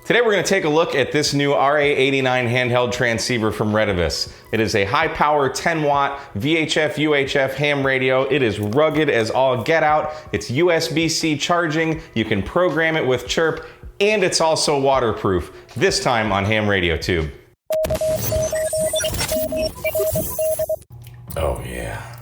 Today we're going to take a look at this new RA89 handheld transceiver from Retevis. It is a high power 10 watt VHF UHF ham radio. It is rugged as all get out. It's USB-C charging. You can program it with Chirp, and it's also waterproof, this time on ham radio tube. Oh yeah.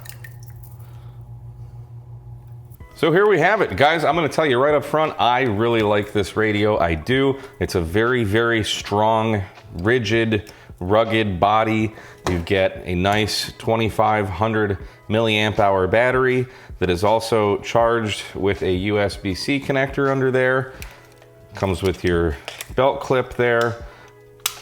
So here we have it, guys. I'm gonna tell you right up front, I really like this radio. I do. It's a very, very strong, rigid, rugged body. You get a nice 2500 milliamp hour battery that is also charged with a USB-C connector under there. Comes with your belt clip there.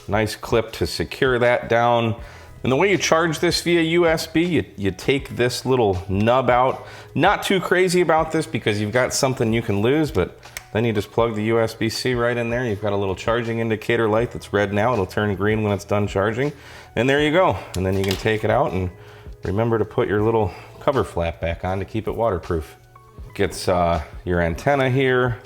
Nice clip to secure that down. And the way you charge this via USB, you take this little nub out. Not too crazy about this because you've got something you can lose, but then you just plug the USB-C right in there. You've got a little charging indicator light that's red now. It'll turn green when it's done charging. And there you go. And then you can take it out and remember to put your little cover flap back on to keep it waterproof. Gets your antenna here.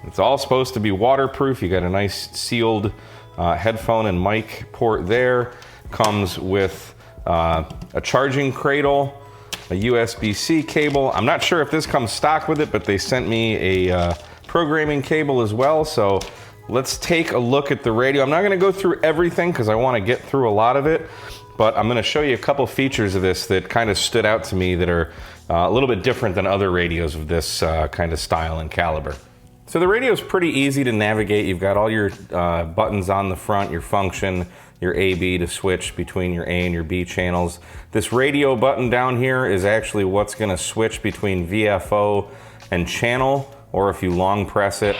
It's all supposed to be waterproof. You got a nice sealed headphone and mic port there. Comes with a charging cradle, a USB-C cable. I'm not sure if this comes stock with it, but they sent me a programming cable as well. So let's take a look at the radio. I'm not gonna go through everything because I wanna get through a lot of it, but I'm gonna show you a couple features of this that kind of stood out to me that are a little bit different than other radios of this kind of style and caliber. So the radio is pretty easy to navigate. You've got all your buttons on the front, your function, your A, B to switch between your A and your B channels. This radio button down here is actually what's gonna switch between VFO and channel, or if you long press it,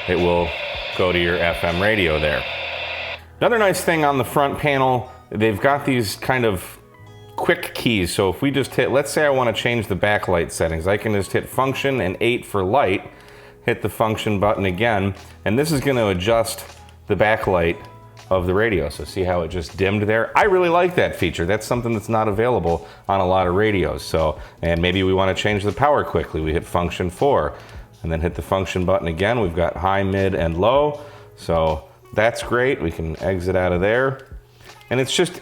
it will go to your FM radio there. Another nice thing on the front panel, they've got these kind of quick keys. So if we just hit, let's say I wanna change the backlight settings, I can just hit function and 8 for light, hit the function button again, and this is gonna adjust the backlight of the radio. So see how it just dimmed there? I really like that feature. That's something that's not available on a lot of radios. So, and maybe we want to change the power quickly. We hit function 4 and then hit the function button again. We've got high, mid, and low. So that's great. We can exit out of there. And it's just,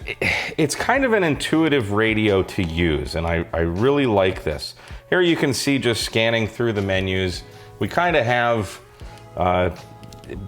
it's kind of an intuitive radio to use. And I really like this. Here you can see just scanning through the menus. We kind of have,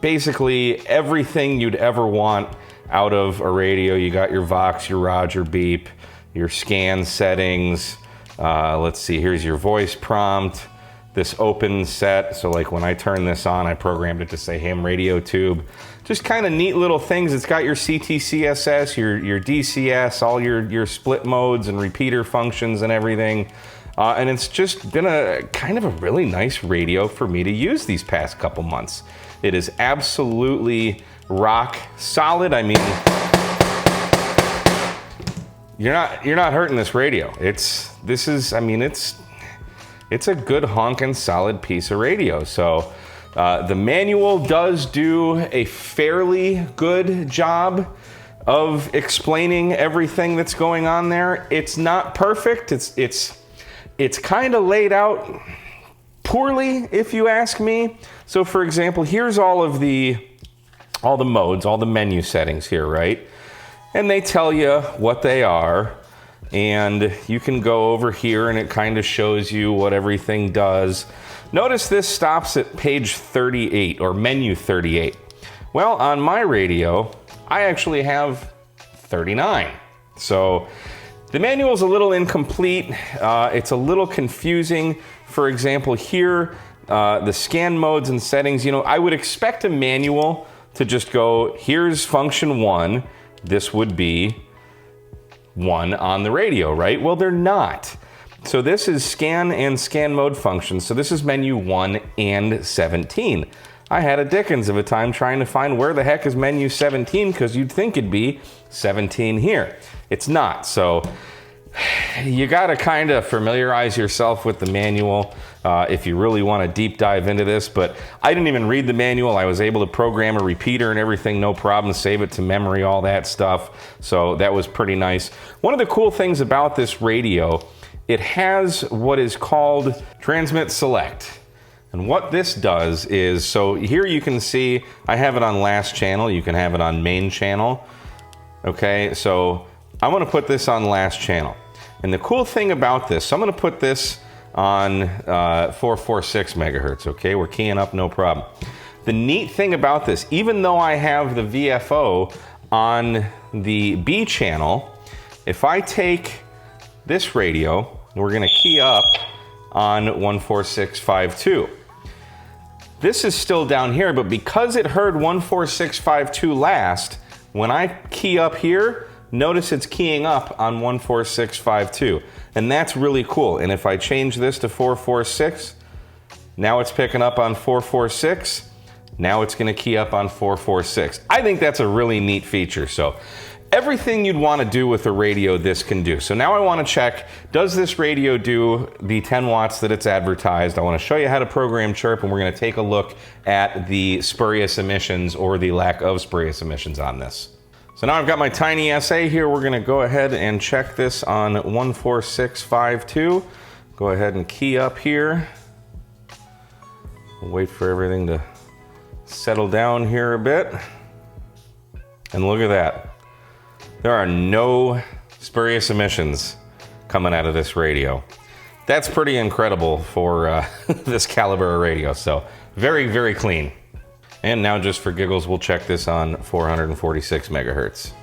basically everything you'd ever want out of a radio. You got your Vox, your Rog, your Beep, your scan settings. Let's see, here's your voice prompt, this open set. So like when I turn this on, I programmed it to say ham radio tube. Just kind of neat little things. It's got your CTCSS, your DCS, all your split modes and repeater functions and everything. And it's just been a kind of a really nice radio for me to use these past couple months. It is absolutely rock solid. I mean, you're not hurting this radio. It's a good honking solid piece of radio. So the manual does do a fairly good job of explaining everything that's going on there. It's not perfect. It's kind of laid out poorly, if you ask me. So for example, here's all the modes, all the menu settings here, right? And they tell you what they are, and you can go over here and it kind of shows you what everything does. Notice this stops at page 38 or menu 38. Well, on my radio, I actually have 39. So the manual is a little incomplete. It's a little confusing. For example, here, the scan modes and settings, you know, I would expect a manual to just go, here's function 1. This would be 1 on the radio, right? Well, they're not. So this is scan and scan mode functions. So this is menu 1 and 17. I had a dickens of a time trying to find where the heck is menu 17 because you'd think it'd be 17 here. It's not. So you got to kind of familiarize yourself with the manual if you really want to deep dive into this, but I didn't even read the manual. I was able to program a repeater and everything, no problem, save it to memory, all that stuff. So that was pretty nice. One of the cool things about this radio, it has what is called transmit select. And what this does is, so here you can see I have it on last channel, you can have it on main channel. Okay, so I want to put this on last channel. And the cool thing about this, so I'm going to put this on 446 megahertz, okay? We're keying up, no problem. The neat thing about this, even though I have the VFO on the B channel, if I take this radio, we're going to key up on 14652. This is still down here, but because it heard 14652 last, when I key up here, notice it's keying up on 14652. And that's really cool. And if I change this to 446, now it's picking up on 446. Now it's going to key up on 446. I think that's a really neat feature. So everything you'd want to do with a radio, this can do. So now I want to check, does this radio do the 10 watts that it's advertised? I want to show you how to program Chirp, and we're going to take a look at the spurious emissions or the lack of spurious emissions on this. So now I've got my tiny SA here. We're going to go ahead and check this on 14652. Go ahead and key up here. We'll wait for everything to settle down here a bit. And look at that. There are no spurious emissions coming out of this radio. That's pretty incredible for this caliber of radio. So very, very clean. And now just for giggles, we'll check this on 446 megahertz.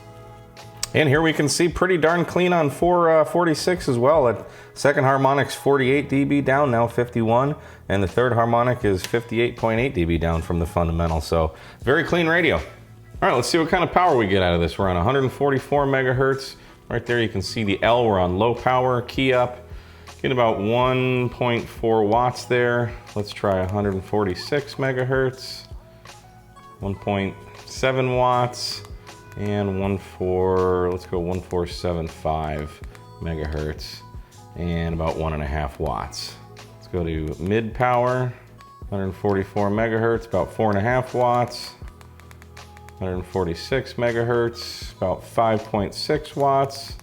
And here we can see pretty darn clean on 446 as well. At second harmonic's 48 dB down, now 51. And the third harmonic is 58.8 dB down from the fundamental. So very clean radio. All right, let's see what kind of power we get out of this. We're on 144 megahertz. Right there you can see the L, we're on low power, key up. Get about 1.4 watts there. Let's try 146 megahertz, 1.7 watts, and let's go 1475 megahertz, and about 1.5 watts. Let's go to mid power, 144 megahertz, about 4.5 watts. 146 megahertz, about 5.6 watts,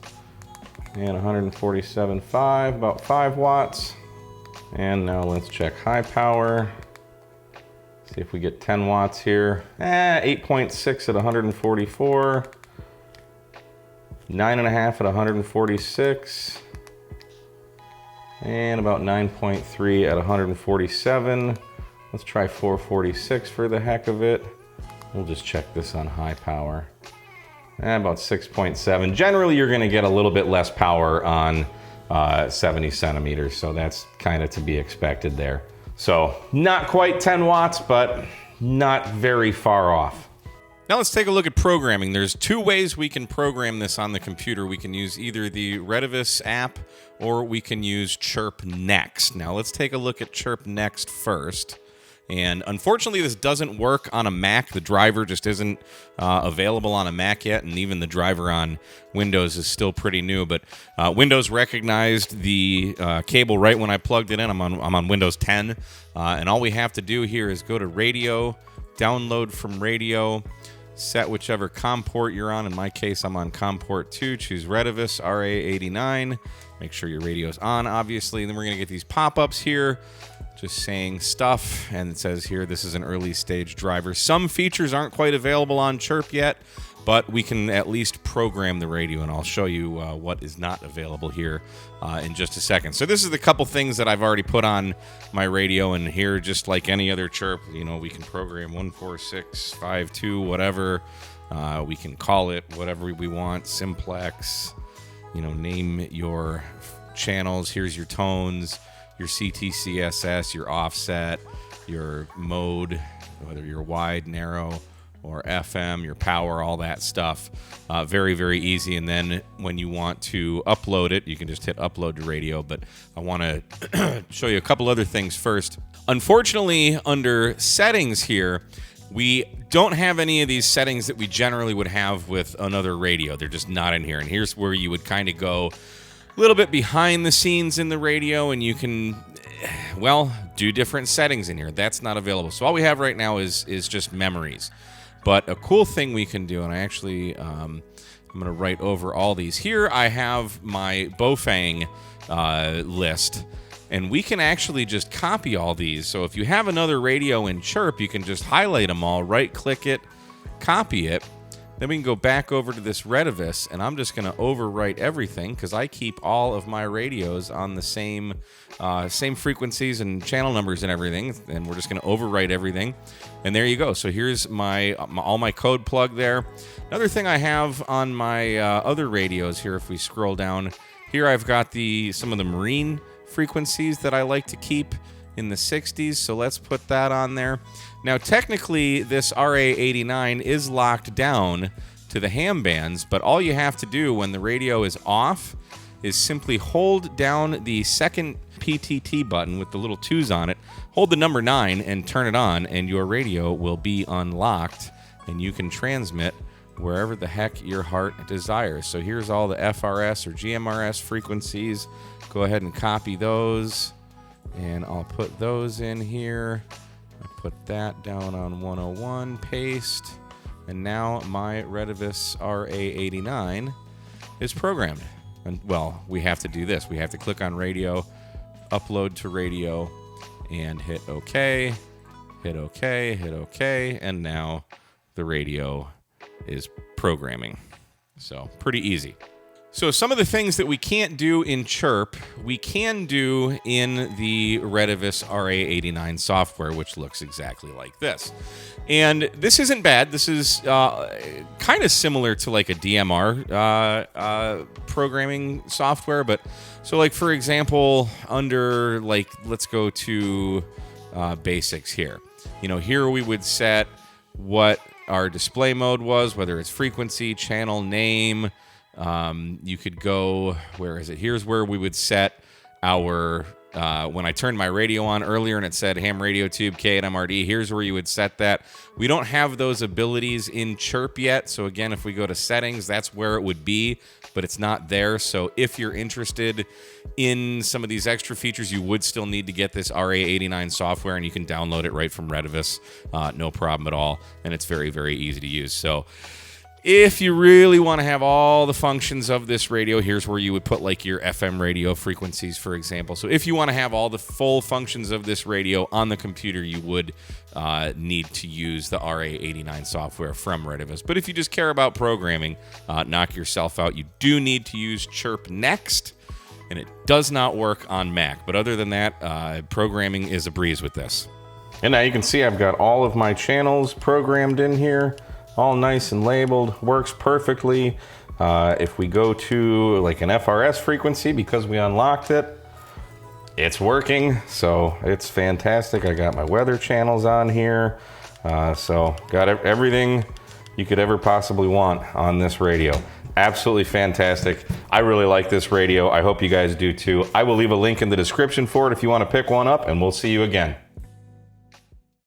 and 147.5, about 5 watts. And now let's check high power. See if we get 10 watts here. 8.6 at 144, 9.5 at 146, and about 9.3 at 147. Let's try 446 for the heck of it. We'll just check this on high power. About 6.7. Generally, you're gonna get a little bit less power on 70 centimeters, so that's kind of to be expected there. So not quite 10 watts, but not very far off. Now let's take a look at programming. There's two ways we can program this on the computer. We can use either the Retevis app or we can use Chirp Next. Now let's take a look at Chirp Next first. And unfortunately, this doesn't work on a Mac. The driver just isn't available on a Mac yet, and even the driver on Windows is still pretty new. But Windows recognized the cable right when I plugged it in. I'm on Windows 10, and all we have to do here is go to Radio, download from Radio, set whichever COM port you're on. In my case, I'm on COM port 2. Choose Retevis RA89. Make sure your radio's on, obviously. And then we're going to get these pop-ups here, just saying stuff, and it says here this is an early stage driver. Some features aren't quite available on Chirp yet, but we can at least program the radio, and I'll show you what is not available here in just a second. So this is the couple things that I've already put on my radio, and here, just like any other Chirp, you know, we can program 14652, whatever. We can call it whatever we want, simplex, you know, name your channels. Here's your tones, your CTCSS, your offset, your mode, whether you're wide, narrow, or FM, your power, all that stuff. Very, very easy. And then when you want to upload it, you can just hit upload to radio. But I want to show you a couple other things first. Unfortunately, under settings here, we don't have any of these settings that we generally would have with another radio. They're just not in here. And here's where you would kind of go a little bit behind the scenes in the radio, and you can, well, do different settings in here. That's not available. So all we have right now is just memories. But a cool thing we can do, and I actually, I'm going to write over all these. Here I have my Baofeng list. And we can actually just copy all these. So if you have another radio in Chirp, you can just highlight them all, right-click it, copy it. Then we can go back over to this Retevis, and I'm just going to overwrite everything because I keep all of my radios on the same frequencies and channel numbers and everything, and we're just going to overwrite everything. And there you go. So here's all my code plug there. Another thing I have on my other radios here, if we scroll down, here I've got some of the marine frequencies that I like to keep in the 60s, so let's put that on there. Now, technically, this RA89 is locked down to the ham bands, but all you have to do when the radio is off is simply hold down the second PTT button with the little 2s on it, hold the number 9 and turn it on, and your radio will be unlocked, and you can transmit wherever the heck your heart desires. So here's all the FRS or GMRS frequencies. Go ahead and copy those. And I'll put those in here. I put that down on 101, paste. And now my Retevis RA89 is programmed. And well, we have to do this. We have to click on radio, upload to radio, and hit OK, hit OK, hit OK. And now the radio is programming. So pretty easy. So some of the things that we can't do in Chirp, we can do in the Retevis RA89 software, which looks exactly like this. And this isn't bad. This is kind of similar to like a DMR programming software. But so like, for example, under like, let's go to basics here. You know, here we would set what our display mode was, whether it's frequency, channel name. You could go, where is it? Here's where we would set our, when I turned my radio on earlier and it said ham radio tube K8MRD, here's where you would set that. We don't have those abilities in Chirp yet. So again, if we go to settings, that's where it would be, but it's not there. So if you're interested in some of these extra features, you would still need to get this RA89 software, and you can download it right from Retevis. No problem at all. And it's very, very easy to use. So if you really want to have all the functions of this radio, here's where you would put like your FM radio frequencies, for example. So if you want to have all the full functions of this radio on the computer, you would need to use the RA89 software from Retevis. But if you just care about programming, knock yourself out. You do need to use Chirp Next, and it does not work on Mac. But other than that, programming is a breeze with this. And now you can see I've got all of my channels programmed in here. All nice and labeled, works perfectly. If we go to like an FRS frequency, because we unlocked it, it's working, so it's fantastic. I got my weather channels on here. So got everything you could ever possibly want on this radio. Absolutely fantastic. I really like this radio. I hope you guys do too. I will leave a link in the description for it if you want to pick one up, and we'll see you again.